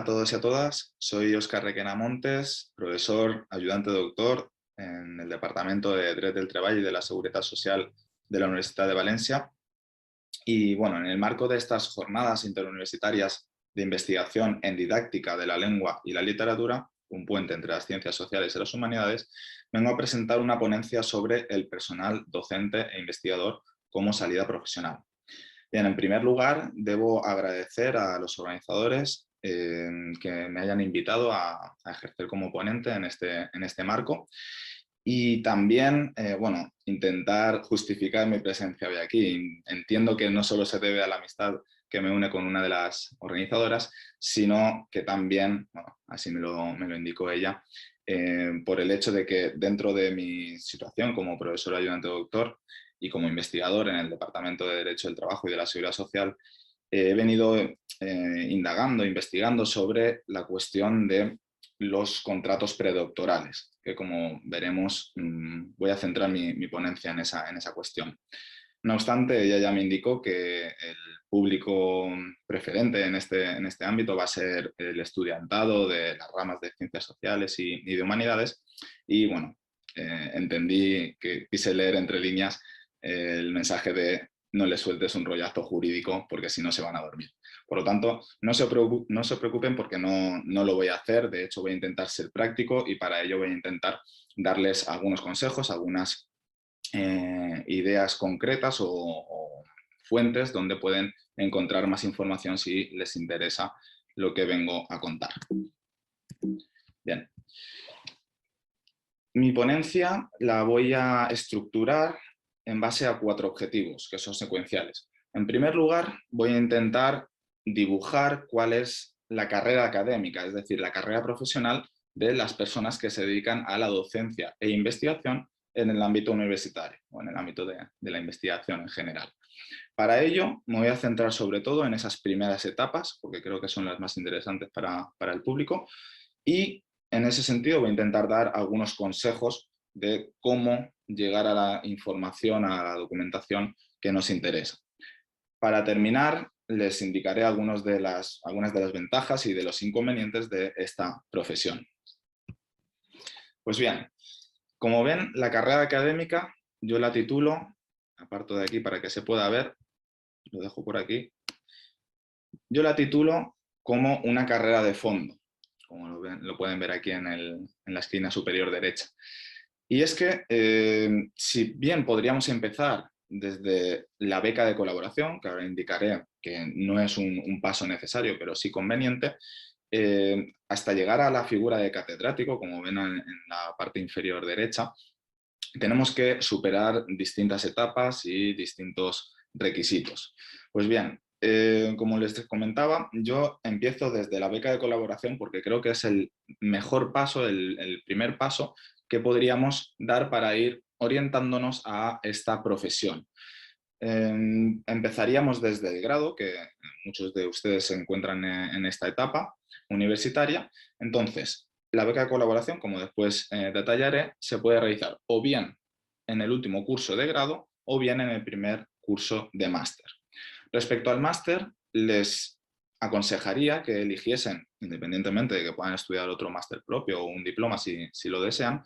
a todos y a todas, soy Óscar Requena Montes, profesor ayudante doctor en el Departamento de Dret del Treball y de la Seguridad Social de la Universitat de València. Y bueno, en el marco de estas jornadas interuniversitarias de investigación en didáctica de la lengua y la literatura, un puente entre las ciencias sociales y las humanidades, vengo a presentar una ponencia sobre el personal docente e investigador como salida profesional. Bien, en primer lugar, debo agradecer a los organizadores que me hayan invitado a ejercer como ponente en este marco y también, bueno, intentar justificar mi presencia hoy aquí. Entiendo que no solo se debe a la amistad que me une con una de las organizadoras, sino que también, bueno, así me lo indicó ella, por el hecho de que dentro de mi situación como profesor ayudante doctor y como investigador en el Departamento de Derecho del Trabajo y de la Seguridad Social, he venido indagando, investigando sobre la cuestión de los contratos predoctorales, que como veremos voy a centrar mi ponencia en esa cuestión. No obstante, ella ya me indicó que el público preferente en este ámbito va a ser el estudiantado de las ramas de ciencias sociales y de humanidades, y bueno, entendí que quise leer entre líneas el mensaje de no les sueltes un rollazo jurídico porque si no se van a dormir. Por lo tanto, no se preocupen porque no lo voy a hacer. De hecho, voy a intentar ser práctico y para ello voy a intentar darles algunos consejos, algunas ideas concretas o fuentes donde pueden encontrar más información si les interesa lo que vengo a contar. Bien. Mi ponencia la voy a estructurar en base a 4 objetivos, que son secuenciales. En primer lugar, voy a intentar dibujar cuál es la carrera académica, es decir, la carrera profesional de las personas que se dedican a la docencia e investigación en el ámbito universitario o en el ámbito de la investigación en general. Para ello, me voy a centrar sobre todo en esas primeras etapas, porque creo que son las más interesantes para el público, y en ese sentido voy a intentar dar algunos consejos de cómo llegar a la información, a la documentación que nos interesa. Para terminar, les indicaré algunas de las ventajas y de los inconvenientes de esta profesión. Pues bien, como ven, la carrera académica yo la titulo, aparto de aquí para que se pueda ver, lo dejo por aquí, yo la titulo como una carrera de fondo, como lo pueden ver aquí en la esquina superior derecha. Y es que, si bien podríamos empezar desde la beca de colaboración, que ahora indicaré que no es un paso necesario, pero sí conveniente, hasta llegar a la figura de catedrático, como ven en la parte inferior derecha, tenemos que superar distintas etapas y distintos requisitos. Pues bien, como les comentaba, yo empiezo desde la beca de colaboración porque creo que es el mejor paso, el primer paso que podríamos dar para ir orientándonos a esta profesión. Empezaríamos desde el grado, que muchos de ustedes se encuentran en esta etapa universitaria. Entonces, la beca de colaboración, como después detallaré, se puede realizar o bien en el último curso de grado o bien en el primer curso de máster. Respecto al máster, les aconsejaría que eligiesen, independientemente de que puedan estudiar otro máster propio o un diploma si lo desean,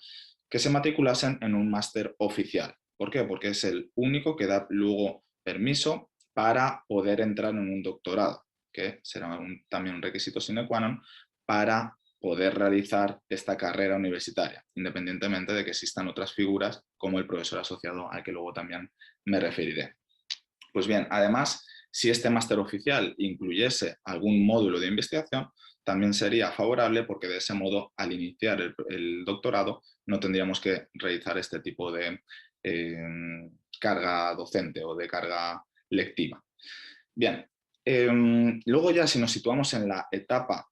que se matriculasen en un máster oficial. ¿Por qué? Porque es el único que da luego permiso para poder entrar en un doctorado, que será también un requisito sine qua non para poder realizar esta carrera universitaria, independientemente de que existan otras figuras como el profesor asociado al que luego también me referiré. Pues bien, además, si este máster oficial incluyese algún módulo de investigación, también sería favorable porque de ese modo, al iniciar el doctorado, no tendríamos que realizar este tipo de carga docente o de carga lectiva. Bien, luego ya si nos situamos en la etapa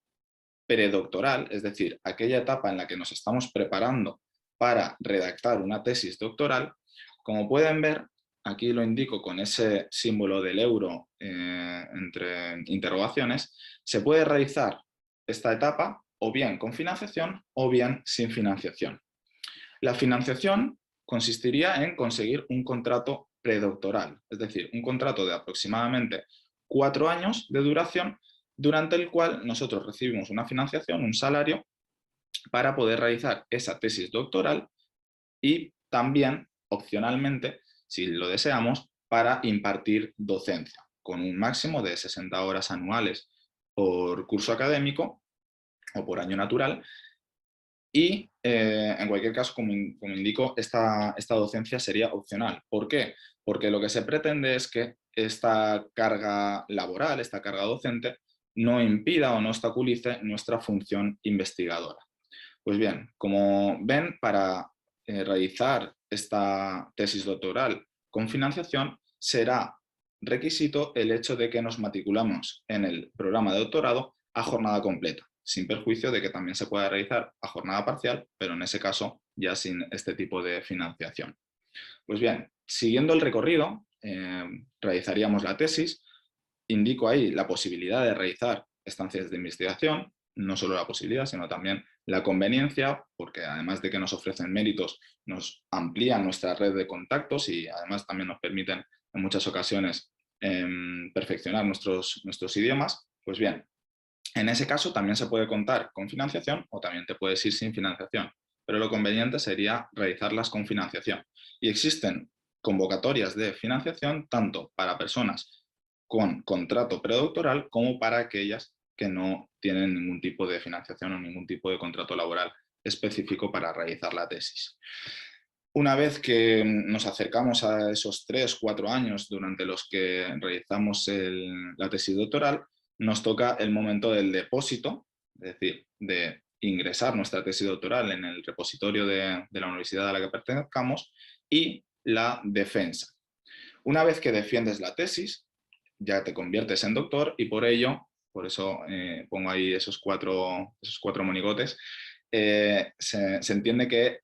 predoctoral, es decir, aquella etapa en la que nos estamos preparando para redactar una tesis doctoral, como pueden ver, aquí lo indico con ese símbolo del euro entre interrogaciones, se puede realizar esta etapa o bien con financiación o bien sin financiación. La financiación consistiría en conseguir un contrato predoctoral, es decir, un contrato de aproximadamente 4 años de duración durante el cual nosotros recibimos una financiación, un salario, para poder realizar esa tesis doctoral y también, opcionalmente, si lo deseamos, para impartir docencia, con un máximo de 60 horas anuales por curso académico o por año natural. Y en cualquier caso, como indico, esta docencia sería opcional. ¿Por qué? Porque lo que se pretende es que esta carga laboral, esta carga docente, no impida o no obstaculice nuestra función investigadora. Pues bien, como ven, para realizar esta tesis doctoral con financiación será requisito el hecho de que nos matriculamos en el programa de doctorado a jornada completa, sin perjuicio de que también se pueda realizar a jornada parcial, pero en ese caso ya sin este tipo de financiación. Pues bien, siguiendo el recorrido, realizaríamos la tesis. Indico ahí la posibilidad de realizar estancias de investigación, no solo la posibilidad, sino también la conveniencia, porque además de que nos ofrecen méritos, nos amplían nuestra red de contactos y además también nos permiten en muchas ocasiones perfeccionar nuestros idiomas. Pues bien, en ese caso también se puede contar con financiación o también te puedes ir sin financiación, pero lo conveniente sería realizarlas con financiación. Y existen convocatorias de financiación tanto para personas con contrato predoctoral como para aquellas que no tienen ningún tipo de financiación o ningún tipo de contrato laboral específico para realizar la tesis. Una vez que nos acercamos a esos 3 o 4 años durante los que realizamos la tesis doctoral, nos toca el momento del depósito, es decir, de ingresar nuestra tesis doctoral en el repositorio de la universidad a la que pertenezcamos, y la defensa. Una vez que defiendes la tesis, ya te conviertes en doctor y por eso pongo ahí esos cuatro monigotes, se entiende que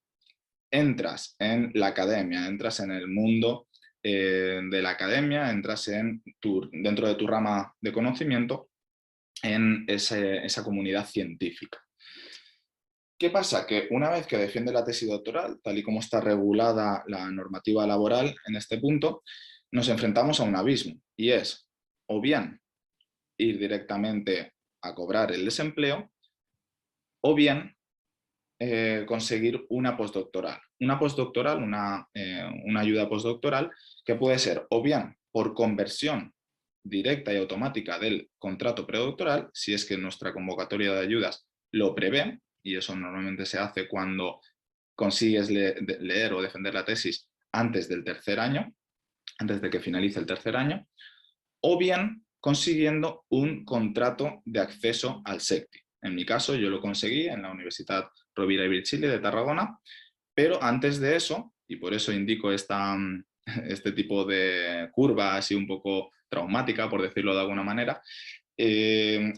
entras en la academia, entras en el mundo de la academia, entras dentro de tu rama de conocimiento en esa comunidad científica. ¿Qué pasa? Que una vez que defiende la tesis doctoral, tal y como está regulada la normativa laboral en este punto, nos enfrentamos a un abismo y es o bien ir directamente a cobrar el desempleo o bien conseguir una postdoctoral. Una postdoctoral, una ayuda postdoctoral que puede ser o bien por conversión directa y automática del contrato predoctoral, si es que nuestra convocatoria de ayudas lo prevé, y eso normalmente se hace cuando consigues leer o defender la tesis antes del tercer año, antes de que finalice el tercer año, o bien consiguiendo un contrato de acceso al SECTI. En mi caso, yo lo conseguí en la Universidad Rovira i Virgili de Tarragona, pero antes de eso, y por eso indico este tipo de curva así un poco traumática, por decirlo de alguna manera,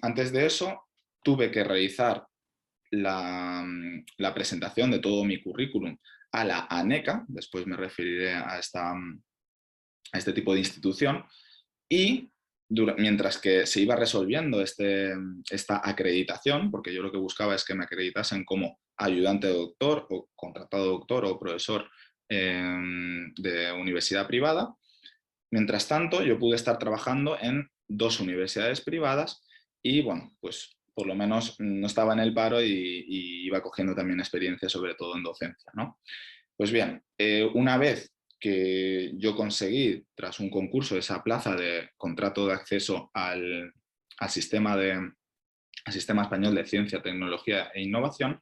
antes de eso tuve que realizar la presentación de todo mi currículum a la ANECA, después me referiré a este tipo de institución, y mientras que se iba resolviendo esta acreditación, porque yo lo que buscaba es que me acreditasen como ayudante de doctor o contratado doctor o profesor de universidad privada, mientras tanto yo pude estar trabajando en 2 universidades privadas y bueno, pues por lo menos no estaba en el paro y iba cogiendo también experiencia, sobre todo en docencia, ¿no? Pues bien, una vez que yo conseguí, tras un concurso, esa plaza de contrato de acceso al sistema español de ciencia, tecnología e innovación,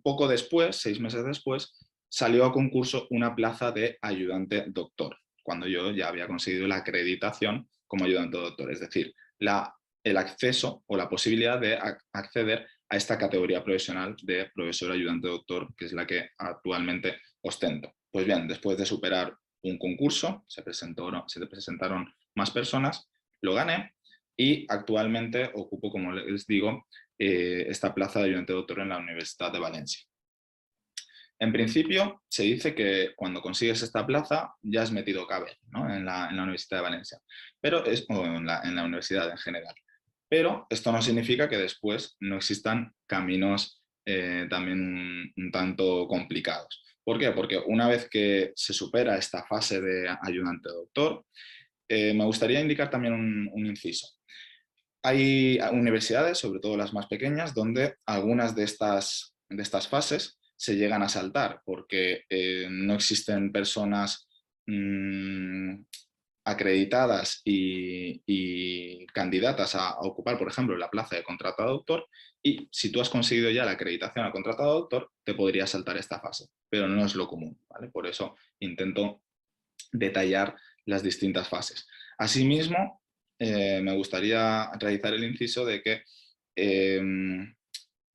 poco después, 6 meses después, salió a concurso una plaza de ayudante doctor, cuando yo ya había conseguido la acreditación como ayudante doctor, es decir, el acceso o la posibilidad de acceder a esta categoría profesional de profesor ayudante doctor, que es la que actualmente ostento. Pues bien, después de superar un concurso, se presentaron más personas, lo gané y actualmente ocupo, como les digo, esta plaza de ayudante doctor en la Universidad de Valencia. En principio, se dice que cuando consigues esta plaza ya has metido cabe, ¿no? en la Universidad de Valencia, o en la universidad en general. Pero esto no significa que después no existan caminos también un tanto complicados. ¿Por qué? Porque una vez que se supera esta fase de ayudante doctor, me gustaría indicar también un inciso. Hay universidades, sobre todo las más pequeñas, donde algunas de estas fases se llegan a saltar porque no existen personas acreditadas y candidatas a ocupar, por ejemplo, la plaza de contratado doctor, y si tú has conseguido ya la acreditación a contratado doctor, te podría saltar esta fase, pero no es lo común, ¿vale? Por eso intento detallar las distintas fases. Asimismo, me gustaría realizar el inciso de que eh,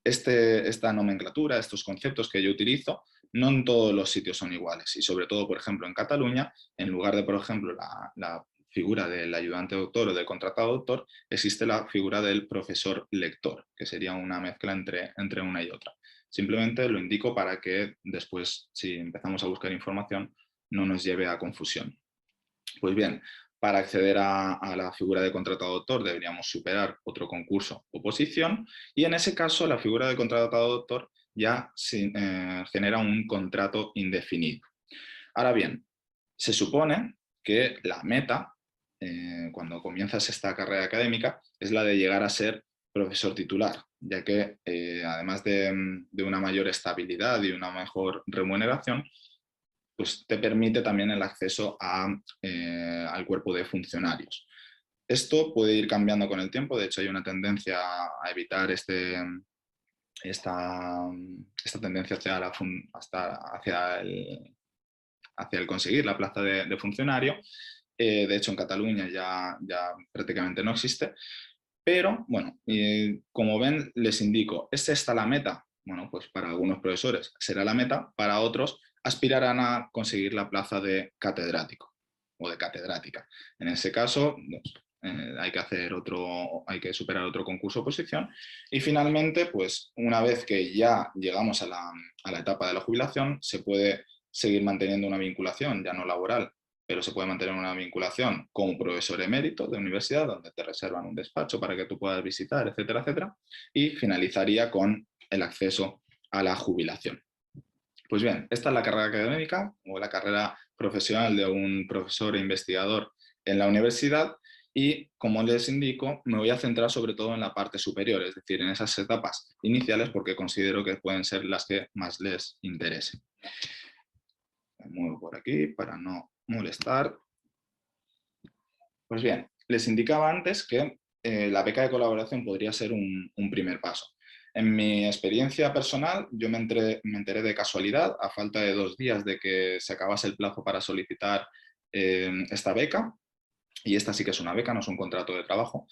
esta nomenclatura, estos conceptos que yo utilizo, no en todos los sitios son iguales. Y sobre todo, por ejemplo, en Cataluña, en lugar de, por ejemplo, la figura del ayudante doctor o del contratado doctor, existe la figura del profesor lector, que sería una mezcla entre una y otra. Simplemente lo indico para que después, si empezamos a buscar información, no nos lleve a confusión. Pues bien, para acceder a la figura de contratado doctor deberíamos superar otro concurso o oposición, y en ese caso la figura de contratado doctor ya genera un contrato indefinido. Ahora bien, se supone que la meta, cuando comienzas esta carrera académica, es la de llegar a ser profesor titular, ya que además de una mayor estabilidad y una mejor remuneración, pues te permite también el acceso al cuerpo de funcionarios. Esto puede ir cambiando con el tiempo, de hecho hay una tendencia a evitar esta tendencia hacia el conseguir la plaza de funcionario. De hecho, en Cataluña ya prácticamente no existe. Pero, bueno, como ven, les indico, ¿es esta la meta? Bueno, pues para algunos profesores será la meta, para otros aspirarán a conseguir la plaza de catedrático o de catedrática. En ese caso, hay que superar otro concurso o oposición, y finalmente, pues una vez que ya llegamos a la etapa de la jubilación, se puede seguir manteniendo una vinculación, ya no laboral, pero se puede mantener una vinculación como profesor emérito de universidad, donde te reservan un despacho para que tú puedas visitar, etcétera, etcétera, y finalizaría con el acceso a la jubilación. Pues bien, esta es la carrera académica o la carrera profesional de un profesor e investigador en la universidad, y como les indico, me voy a centrar sobre todo en la parte superior, es decir, en esas etapas iniciales, porque considero que pueden ser las que más les interesen. Me muevo por aquí para no molestar. Pues bien, les indicaba antes que la beca de colaboración podría ser un primer paso. En mi experiencia personal, yo me enteré de casualidad, a falta de 2 días de que se acabase el plazo para solicitar esta beca, y esta sí que es una beca, no es un contrato de trabajo.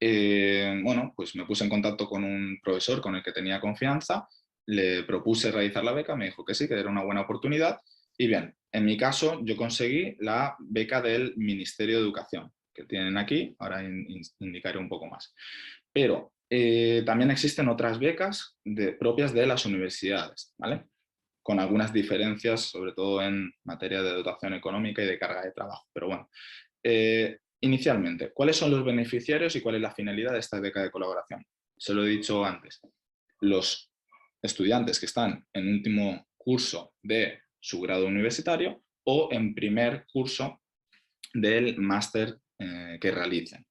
Bueno, pues me puse en contacto con un profesor con el que tenía confianza, le propuse realizar la beca, me dijo que sí, que era una buena oportunidad, y bien, en mi caso yo conseguí la beca del Ministerio de Educación, que tienen aquí, ahora indicaré un poco más. Pero también existen otras becas propias de las universidades, ¿vale? Con algunas diferencias, sobre todo en materia de dotación económica y de carga de trabajo. Pero bueno, inicialmente, ¿cuáles son los beneficiarios y cuál es la finalidad de esta beca de colaboración? Se lo he dicho antes. Los estudiantes que están en último curso de su grado universitario o en primer curso del máster que realicen.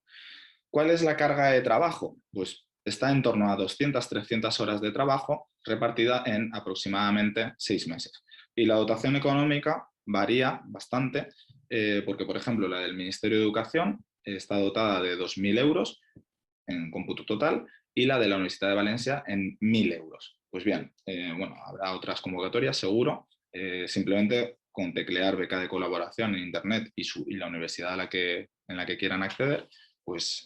¿Cuál es la carga de trabajo? Pues está en torno a 200-300 horas de trabajo repartida en aproximadamente 6 meses. Y la dotación económica varía bastante, porque, por ejemplo, la del Ministerio de Educación está dotada de 2.000 euros en cómputo total, y la de la Universidad de Valencia en 1.000 euros. Pues bien, bueno, habrá otras convocatorias, seguro, simplemente con teclear beca de colaboración en internet y la universidad en la que quieran acceder, pues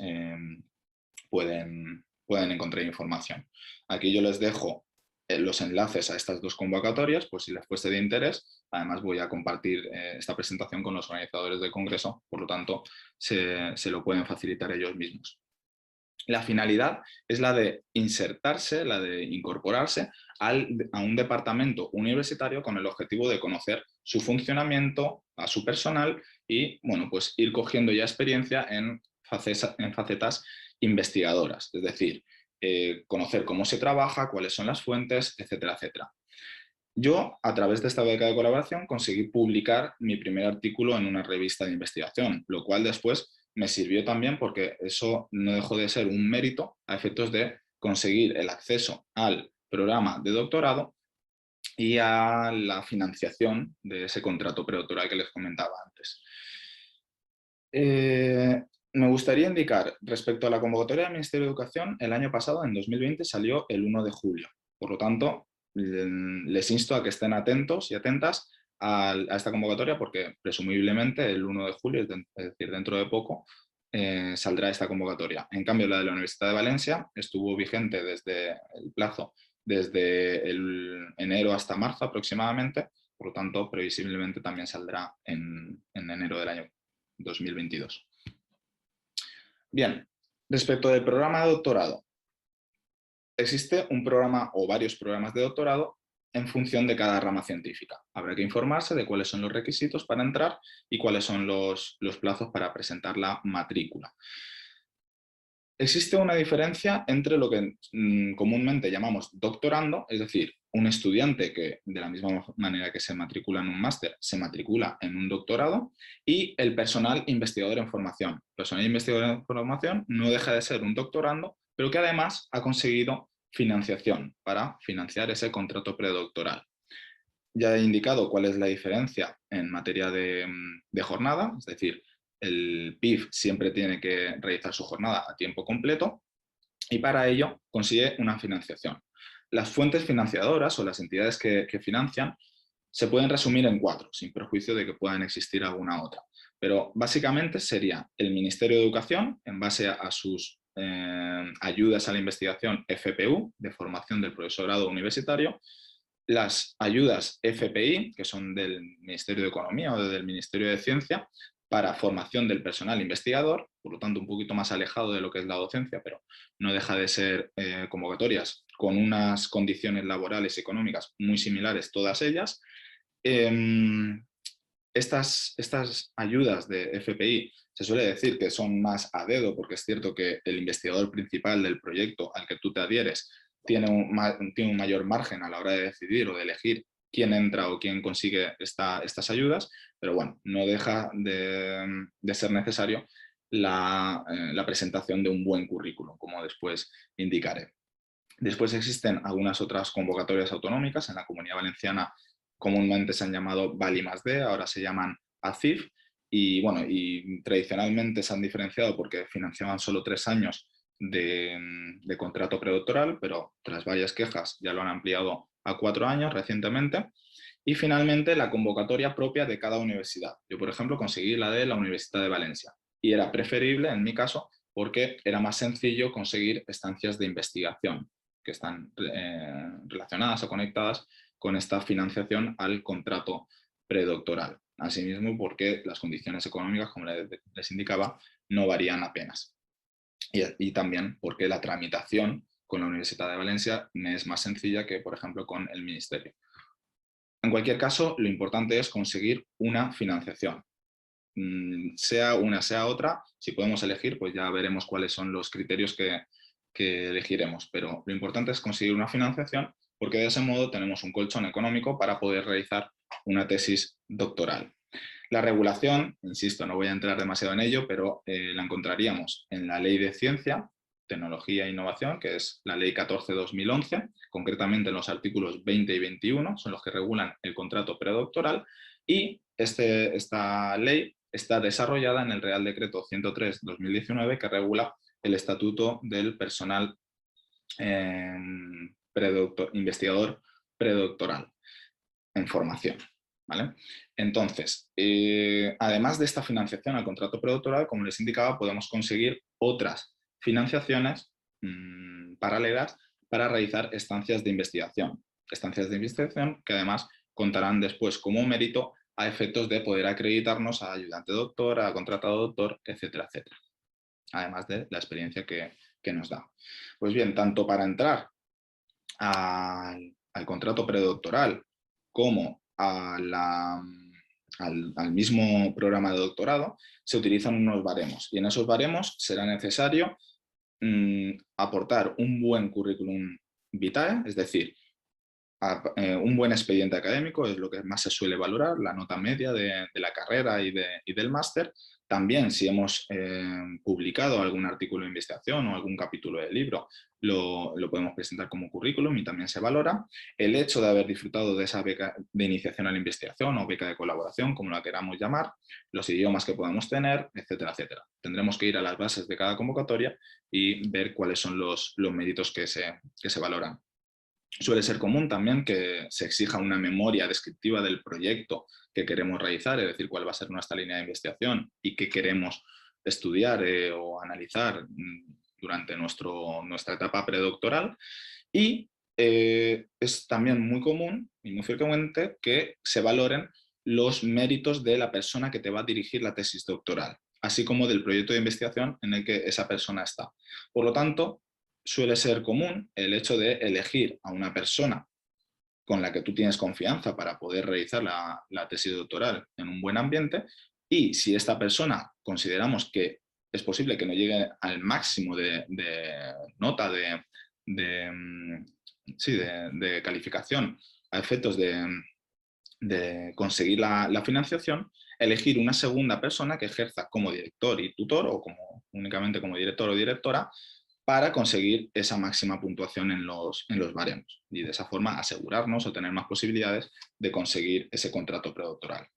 pueden encontrar información. Aquí yo les dejo los enlaces a estas 2 convocatorias, pues si les fuese de interés. Además voy a compartir esta presentación con los organizadores del congreso, por lo tanto se lo pueden facilitar ellos mismos. La finalidad es la de insertarse, la de incorporarse a un departamento universitario con el objetivo de conocer su funcionamiento, a su personal, y bueno, pues ir cogiendo ya experiencia en facetas investigadoras, es decir, conocer cómo se trabaja, cuáles son las fuentes, etcétera, etcétera. Yo, a través de esta beca de colaboración, conseguí publicar mi primer artículo en una revista de investigación, lo cual después me sirvió también porque eso no dejó de ser un mérito a efectos de conseguir el acceso al programa de doctorado y a la financiación de ese contrato predoctoral que les comentaba antes. Me gustaría indicar, respecto a la convocatoria del Ministerio de Educación, el año pasado, en 2020, salió el 1 de julio. Por lo tanto, les insto a que estén atentos y atentas a esta convocatoria porque presumiblemente el 1 de julio, es decir, dentro de poco, saldrá esta convocatoria. En cambio, la de la Universidad de Valencia estuvo vigente desde el plazo, desde el enero hasta marzo aproximadamente, por lo tanto, previsiblemente también saldrá en enero del año 2022. Bien, respecto del programa de doctorado, existe un programa o varios programas de doctorado en función de cada rama científica. Habrá que informarse de cuáles son los requisitos para entrar y cuáles son los plazos para presentar la matrícula. Existe una diferencia entre lo que comúnmente llamamos doctorando, es decir, un estudiante que de la misma manera que se matricula en un máster, se matricula en un doctorado, y el personal investigador en formación. El personal investigador en formación no deja de ser un doctorando, pero que además ha conseguido financiación para financiar ese contrato predoctoral. Ya he indicado cuál es la diferencia en materia de jornada, es decir, el PIF siempre tiene que realizar su jornada a tiempo completo y para ello consigue una financiación. Las fuentes financiadoras o las entidades que financian se pueden resumir en 4, sin perjuicio de que puedan existir alguna otra. Pero básicamente sería el Ministerio de Educación, en base a sus ayudas a la investigación FPU, de formación del profesorado universitario, las ayudas FPI, que son del Ministerio de Economía o del Ministerio de Ciencia, para formación del personal investigador, por lo tanto un poquito más alejado de lo que es la docencia, pero no deja de ser convocatorias con unas condiciones laborales y económicas muy similares todas ellas. Estas ayudas de FPI se suele decir que son más a dedo, porque es cierto que el investigador principal del proyecto al que tú te adhieres tiene un mayor margen a la hora de decidir o de elegir quién entra o quién consigue estas ayudas, pero bueno, no deja de ser necesario la presentación de un buen currículum, como después indicaré. Después existen algunas otras convocatorias autonómicas. En la Comunidad Valenciana comúnmente se han llamado Vali+D, ahora se llaman ACIF, y bueno, y tradicionalmente se han diferenciado porque financiaban solo 3 años de contrato predoctoral, pero tras varias quejas ya lo han ampliado a 4 años recientemente. Y finalmente la convocatoria propia de cada universidad. Yo, por ejemplo, conseguí la de la Universidad de Valencia y era preferible en mi caso porque era más sencillo conseguir estancias de investigación que están relacionadas o conectadas con esta financiación al contrato predoctoral. Asimismo, porque las condiciones económicas, como les indicaba, no varían apenas. Y también porque la tramitación con la Universidad de Valencia me es más sencilla que, por ejemplo, con el Ministerio. En cualquier caso, lo importante es conseguir una financiación. Sea una, sea otra, si podemos elegir, pues ya veremos cuáles son los criterios que elegiremos. Pero lo importante es conseguir una financiación porque de ese modo tenemos un colchón económico para poder realizar una tesis doctoral. La regulación, insisto, no voy a entrar demasiado en ello, pero la encontraríamos en la Ley de Ciencia, Tecnología e Innovación, que es la Ley 14/2011, concretamente en los artículos 20 y 21, son los que regulan el contrato predoctoral, y esta ley está desarrollada en el Real Decreto 103/2019, que regula el estatuto del personal investigador predoctoral en formación. ¿Vale? Entonces, además de esta financiación al contrato predoctoral, como les indicaba, podemos conseguir otras financiaciones paralelas para realizar estancias de investigación. Estancias de investigación que además contarán después como mérito a efectos de poder acreditarnos a ayudante doctor, a contratado doctor, etcétera, etcétera. Además de la experiencia que nos da. Pues bien, tanto para entrar al contrato predoctoral como al mismo programa de doctorado, se utilizan unos baremos y en esos baremos será necesario aportar un buen currículum vitae, es decir, Un buen expediente académico es lo que más se suele valorar, la nota media de la carrera y del máster. También, si hemos publicado algún artículo de investigación o algún capítulo del libro, lo podemos presentar como currículum y también se valora. El hecho de haber disfrutado de esa beca de iniciación a la investigación o beca de colaboración, como la queramos llamar, los idiomas que podamos tener, etcétera, etcétera. Tendremos que ir a las bases de cada convocatoria y ver cuáles son los méritos que se valoran. Suele ser común también que se exija una memoria descriptiva del proyecto que queremos realizar, es decir, cuál va a ser nuestra línea de investigación y qué queremos estudiar o analizar durante nuestra etapa predoctoral. Y es también muy común y muy frecuente que se valoren los méritos de la persona que te va a dirigir la tesis doctoral, así como del proyecto de investigación en el que esa persona está. Por lo tanto, suele ser común el hecho de elegir a una persona con la que tú tienes confianza para poder realizar la tesis doctoral en un buen ambiente, y si esta persona consideramos que es posible que no llegue al máximo de nota de calificación a efectos de conseguir la financiación, elegir una segunda persona que ejerza como director y tutor o únicamente como director o directora para conseguir esa máxima puntuación en los baremos y de esa forma asegurarnos o tener más posibilidades de conseguir ese contrato predoctoral.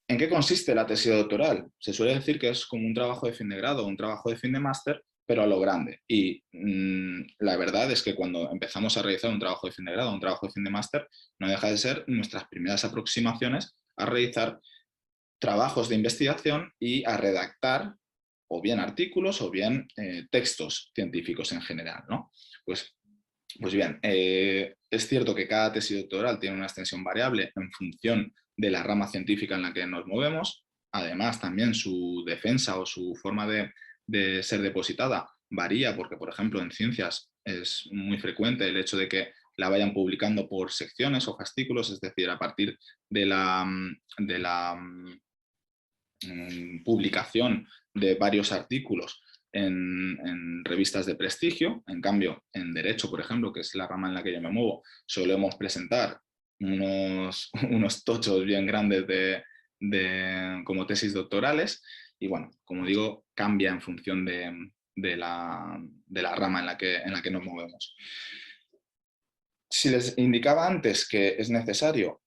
¿En qué consiste la tesis doctoral? Se suele decir que es como un trabajo de fin de grado o un trabajo de fin de máster, pero a lo grande. Y la verdad es que cuando empezamos a realizar un trabajo de fin de grado o un trabajo de fin de máster, no deja de ser nuestras primeras aproximaciones a realizar trabajos de investigación y a redactar o bien artículos o bien textos científicos en general, ¿no? Pues bien, es cierto que cada tesis doctoral tiene una extensión variable en función de la rama científica en la que nos movemos. Además, también su defensa o su forma de ser depositada varía porque, por ejemplo, en ciencias es muy frecuente el hecho de que la vayan publicando por secciones o fascículos, es decir, a partir de la publicación de varios artículos en revistas de prestigio. En cambio, en Derecho, por ejemplo, que es la rama en la que yo me muevo, solemos presentar unos tochos bien grandes como tesis doctorales y bueno, como digo, cambia en función de la rama en la que nos movemos. Si les indicaba antes que es necesario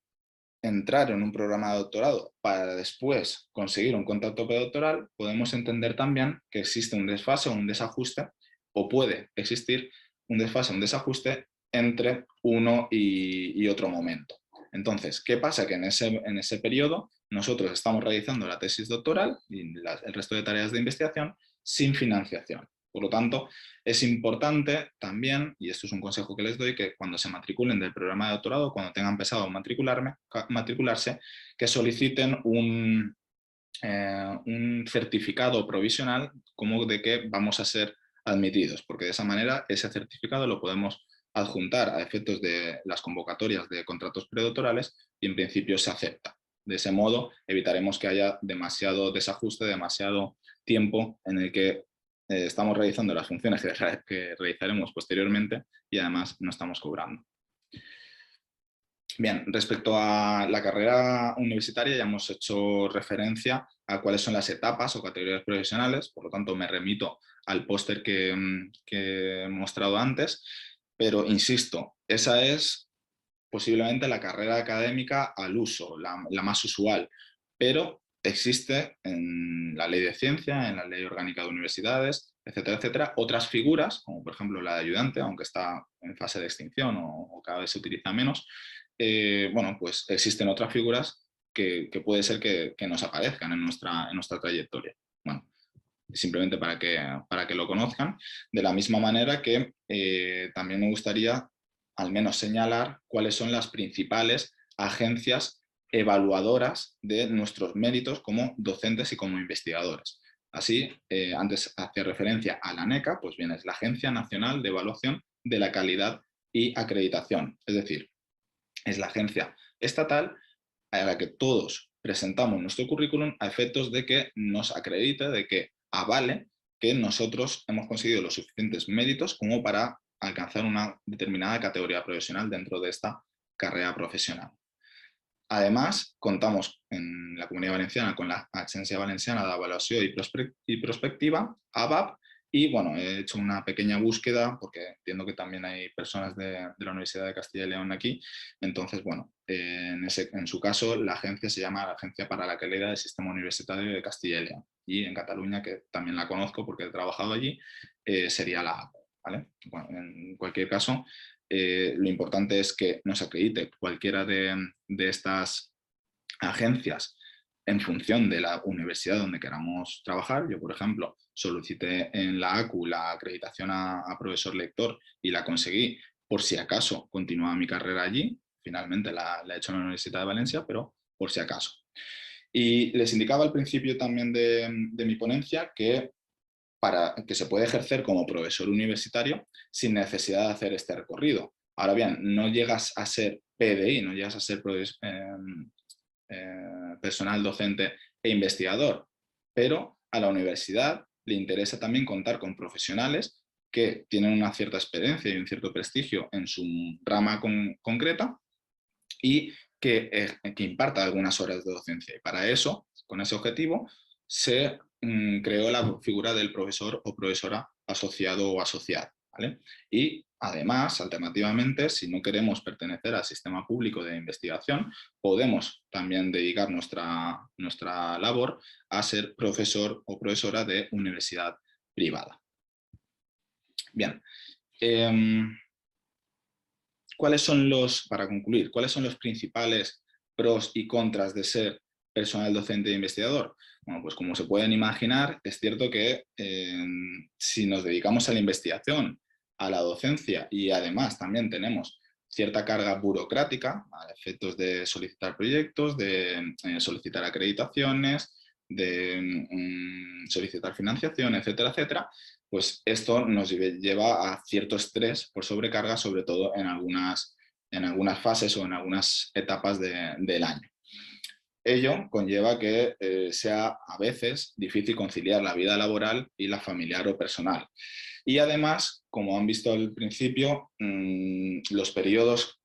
entrar en un programa de doctorado para después conseguir un contrato predoctoral, podemos entender también que existe un desfase o un desajuste, o puede existir un desfase o un desajuste entre uno y otro momento. Entonces, ¿qué pasa? Que en ese periodo nosotros estamos realizando la tesis doctoral y el resto de tareas de investigación sin financiación. Por lo tanto, es importante también, y esto es un consejo que les doy, que cuando se matriculen del programa de doctorado, cuando tengan pensado matricularse, que soliciten un certificado provisional como de que vamos a ser admitidos, porque de esa manera ese certificado lo podemos adjuntar a efectos de las convocatorias de contratos predoctorales y en principio se acepta. De ese modo evitaremos que haya demasiado desajuste, demasiado tiempo en el que estamos realizando las funciones que realizaremos posteriormente y además no estamos cobrando. Bien, respecto a la carrera universitaria ya hemos hecho referencia a cuáles son las etapas o categorías profesionales, por lo tanto me remito al póster que he mostrado antes, pero insisto, esa es posiblemente la carrera académica al uso, la más usual, pero existe en la ley de ciencia, en la ley orgánica de universidades, etcétera, etcétera, otras figuras, como por ejemplo la de ayudante, aunque está en fase de extinción o cada vez se utiliza menos. Bueno, pues existen otras figuras que puede ser que nos aparezcan en nuestra trayectoria. Bueno, simplemente para que lo conozcan, de la misma manera que también me gustaría al menos señalar cuáles son las principales agencias evaluadoras de nuestros méritos como docentes y como investigadores. Así, antes hacía referencia a la ANECA, pues bien, es la Agencia Nacional de Evaluación de la Calidad y Acreditación, es decir, es la agencia estatal a la que todos presentamos nuestro currículum a efectos de que nos acredite, de que avale que nosotros hemos conseguido los suficientes méritos como para alcanzar una determinada categoría profesional dentro de esta carrera profesional. Además, contamos en la Comunidad Valenciana con la Agència Valenciana d'Avaluació y Prospectiva, AVAP, y bueno, he hecho una pequeña búsqueda porque entiendo que también hay personas de la Universidad de Castilla y León aquí. Entonces, bueno, en su caso la agencia se llama la Agencia para la Calidad del Sistema Universitario de Castilla y León. Y en Cataluña, que también la conozco porque he trabajado allí, sería la AVAP, ¿vale? Bueno, en cualquier caso, lo importante es que nos acredite cualquiera de estas agencias en función de la universidad donde queramos trabajar. Yo, por ejemplo, solicité en la ACU la acreditación a profesor lector y la conseguí por si acaso continuaba mi carrera allí. Finalmente la he hecho en la Universidad de Valencia, pero por si acaso. Y les indicaba al principio también de mi ponencia que se puede ejercer como profesor universitario sin necesidad de hacer este recorrido. Ahora bien, no llegas a ser PDI, no llegas a ser personal docente e investigador, pero a la universidad le interesa también contar con profesionales que tienen una cierta experiencia y un cierto prestigio en su rama concreta y que imparta algunas horas de docencia. Y para eso, con ese objetivo, se creó la figura del profesor o profesora asociado o asociada, ¿vale? Y además, alternativamente, si no queremos pertenecer al sistema público de investigación, podemos también dedicar nuestra labor a ser profesor o profesora de universidad privada. Bien. Para concluir, ¿cuáles son los principales pros y contras de ser personal docente e investigador? Bueno, pues como se pueden imaginar, es cierto que si nos dedicamos a la investigación, a la docencia y además también tenemos cierta carga burocrática a efectos de solicitar proyectos, de solicitar acreditaciones, de solicitar financiación, etcétera, etcétera, pues esto nos lleva a cierto estrés por sobrecarga, sobre todo en algunas fases o en algunas etapas del año. Ello conlleva que sea a veces difícil conciliar la vida laboral y la familiar o personal. Y además, como han visto al principio, los periodos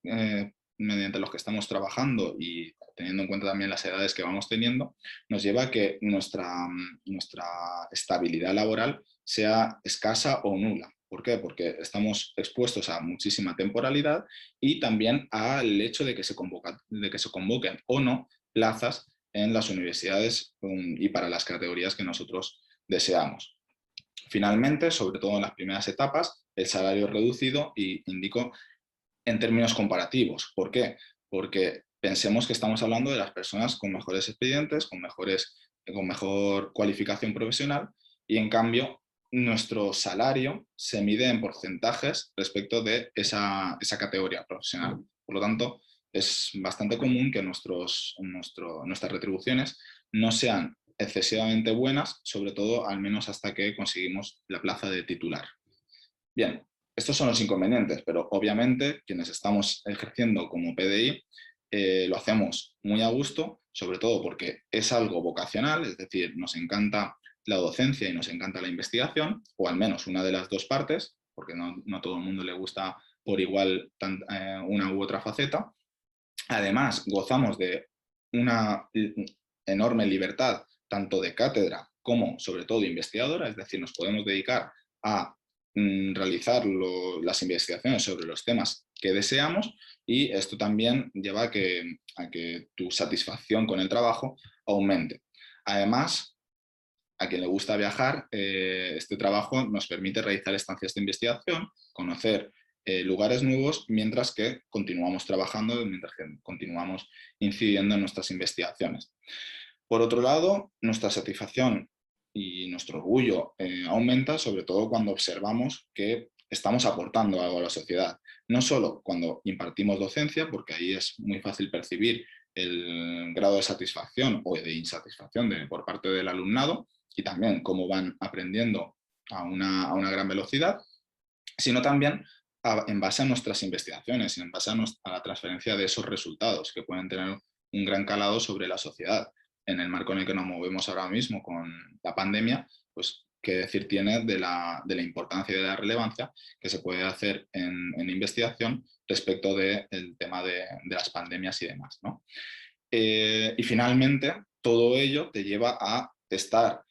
mediante los que estamos trabajando y teniendo en cuenta también las edades que vamos teniendo, nos lleva a que nuestra estabilidad laboral sea escasa o nula. ¿Por qué? Porque estamos expuestos a muchísima temporalidad y también al hecho de que se convoquen o no plazas en las universidades y para las categorías que nosotros deseamos. Finalmente, sobre todo en las primeras etapas, el salario es reducido y indico en términos comparativos. ¿Por qué? Porque pensemos que estamos hablando de las personas con mejores expedientes, con mejor cualificación profesional y en cambio nuestro salario se mide en porcentajes respecto de esa categoría profesional. Por lo tanto, es bastante común que nuestras retribuciones no sean excesivamente buenas, sobre todo al menos hasta que conseguimos la plaza de titular. Bien, estos son los inconvenientes, pero obviamente quienes estamos ejerciendo como PDI lo hacemos muy a gusto, sobre todo porque es algo vocacional, es decir, nos encanta la docencia y nos encanta la investigación, o al menos una de las dos partes, porque no a todo el mundo le gusta por igual una u otra faceta. Además, gozamos de una enorme libertad, tanto de cátedra como, sobre todo, investigadora, es decir, nos podemos dedicar a realizar las investigaciones sobre los temas que deseamos y esto también lleva a que tu satisfacción con el trabajo aumente. Además, a quien le gusta viajar, este trabajo nos permite realizar estancias de investigación, conocer lugares nuevos, mientras que continuamos trabajando, mientras que continuamos incidiendo en nuestras investigaciones. Por otro lado, nuestra satisfacción y nuestro orgullo aumenta, sobre todo cuando observamos que estamos aportando algo a la sociedad. No solo cuando impartimos docencia, porque ahí es muy fácil percibir el grado de satisfacción o de insatisfacción por parte del alumnado y también cómo van aprendiendo a una gran velocidad, sino también en base a nuestras investigaciones y en base a la transferencia de esos resultados que pueden tener un gran calado sobre la sociedad. En el marco en el que nos movemos ahora mismo con la pandemia, pues qué decir tiene de la importancia y de la relevancia que se puede hacer en investigación respecto del tema de las pandemias y demás, ¿no? Y finalmente, todo ello te lleva a estar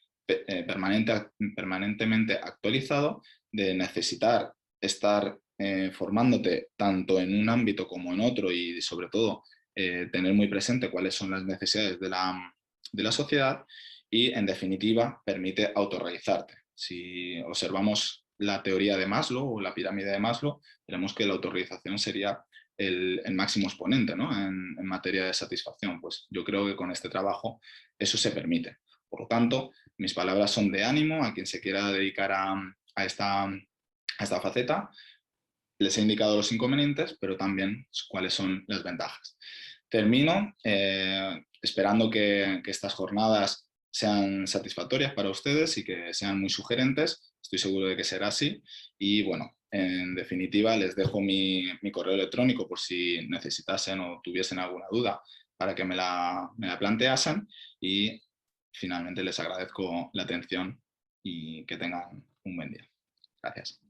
permanentemente actualizado, de necesitar estar formándote tanto en un ámbito como en otro y sobre todo tener muy presente cuáles son las necesidades de la sociedad y en definitiva permite autorrealizarte. Si observamos la teoría de Maslow o la pirámide de Maslow, veremos que la autorrealización sería el máximo exponente, ¿no? en materia de satisfacción. Pues yo creo que con este trabajo eso se permite. Por lo tanto, mis palabras son de ánimo a quien se quiera dedicar a esta faceta. Les he indicado los inconvenientes, pero también cuáles son las ventajas. Termino esperando que estas jornadas sean satisfactorias para ustedes y que sean muy sugerentes. Estoy seguro de que será así. Y bueno, en definitiva, les dejo mi correo electrónico por si necesitasen o tuviesen alguna duda para que me la planteasen. Y finalmente les agradezco la atención y que tengan un buen día. Gracias.